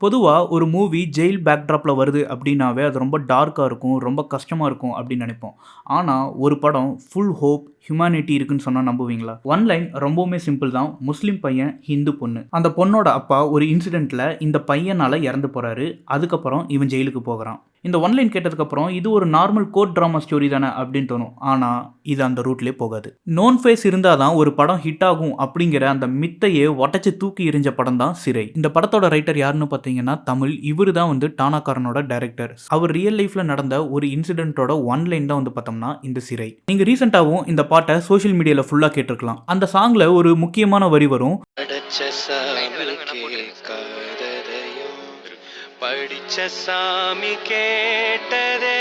பொதுவா ஒரு movie jail பேக்ட்ராப்ல வருது அப்படின்னாவே, அது ரொம்ப டார்க்கா இருக்கும். ரொம்ப கஷ்டமா இருக்கும் அப்படின்னு நெனைப்போம். ஆனா, ஒரு படம் ஃபுல் ஹோப், ஹியூமானிட்டி இருக்குன்னு சொன்னா நம்புவீங்களா? ஒன் லைன் ரொம்பவுமே சிம்பிள் தான். முஸ்லீம் பையன், ஹிந்து பொண்ணு. அந்த பொண்ணோட அப்பா ஒரு இன்சிடென்ட்ல இந்த பையனால இறந்து போறாரு. அதுக்கப்புறம் இவன் ஜெயிலுக்கு போகுறான். இந்த ஒன் லைன் கேட்டதுக்கப்புறம், இது ஒரு நார்மல் கோர்ட் டிராமா ஸ்டோரி தானே அப்படின்னு தோணும். ஆனா, இது அந்த ரூட்லயே போகாது. நோன் ஃபேஸ் இருந்தா தான் ஒரு படம் ஹிட் ஆகும் அப்படிங்கிற அந்த மித்தையே ஒட்டச்சு தூக்கி எறிஞ்ச படம் தான் சிறை. இந்த படத்தோட ரைட்டர் யாருன்னு பார்த்தீங்கன்னா தமிழ். இவரு தான் வந்து டானாகாரனோட டைரக்டர். அவர் ரியல் லைஃப்ல நடந்த ஒரு இன்சிடென்ட்டோட ஒன் லைன் தான் வந்து பார்த்தோம்னா இந்த சிறை. நீங்க ரீசெண்டாவும் இந்த பாட்டை சோஷியல் மீடியால ஃபுல்லா கேட்டிருக்கலாம். அந்த சாங்ல ஒரு முக்கியமான வரி வரும். படிச்ச சாமி கேட்டதே.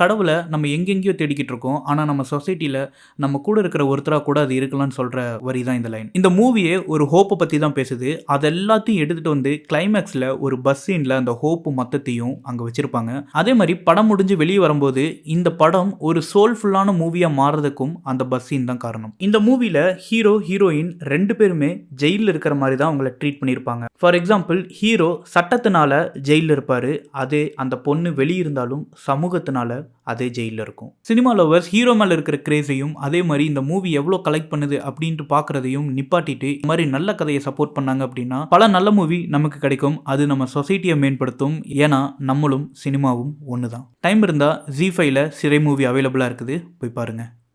கடவுள நம்ம எங்கெங்கேயோ தேடிக்கிட்டு இருக்கோம். ஆனா நம்ம சொசைட்டில நம்ம கூட இருக்கிற ஒருத்தரா கூட அது இருக்கலாம்னு சொல்ற வரி தான் இந்த லைன். இந்த மூவியே ஒரு ஹோப்ப பத்தி தான் பேசுது. அது எல்லாத்தையும் எடுத்துட்டு வந்து கிளைமாக்ஸ்ல ஒரு பஸ் சீன்ல அந்த ஹோப் மொத்தத்தையும் அங்க வச்சிருப்பாங்க. அதே மாரி படம் முடிஞ்சு வெளிய வரும்போது இந்த படம் ஒரு சோல்ஃபுல்லான மூவியா மாறுறதுக்கும் அந்த பஸ் சீன் தான் காரணம். இந்த மூவில ஹீரோ, ஹீரோயின் 2 பேருமே ஜெயில்ல இருக்கிற மாரி தான் அவங்கள ட்ரீட் பண்ணியிருப்பாங்க. ஃபார் எக்ஸாம்பிள் ஹீரோ சட்டத்தினால ஜெயில்ல இருப்பாரு. அதே அந்த பொண்ணு வெளிய இருந்தாலும் சமூகத்தினால அதே ஜெயில்ல இருக்கும். சினிமா லவர்ஸ் ஹீரோ மேல இருக்கிற கிரேஸையும் அதே மாதிரி இந்த மூவி எவ்வளோ கலெக்ட் பண்ணுது அப்படின்ட்டு பார்க்கறதையும் நிப்பாட்டிட்டு இந்த மாதிரி நல்ல கதையை சப்போர்ட் பண்ணாங்க அப்படின்னா பல நல்ல மூவி நமக்கு கிடைக்கும். அது நம்ம சொசைட்டியை மேம்படுத்தும். ஏன்னா நம்மளும் சினிமாவும் ஒன்று தான். டைம் இருந்தால் ஜி5ல சிறை மூவி அவைலபிளாக இருக்குது, போய் பாருங்க.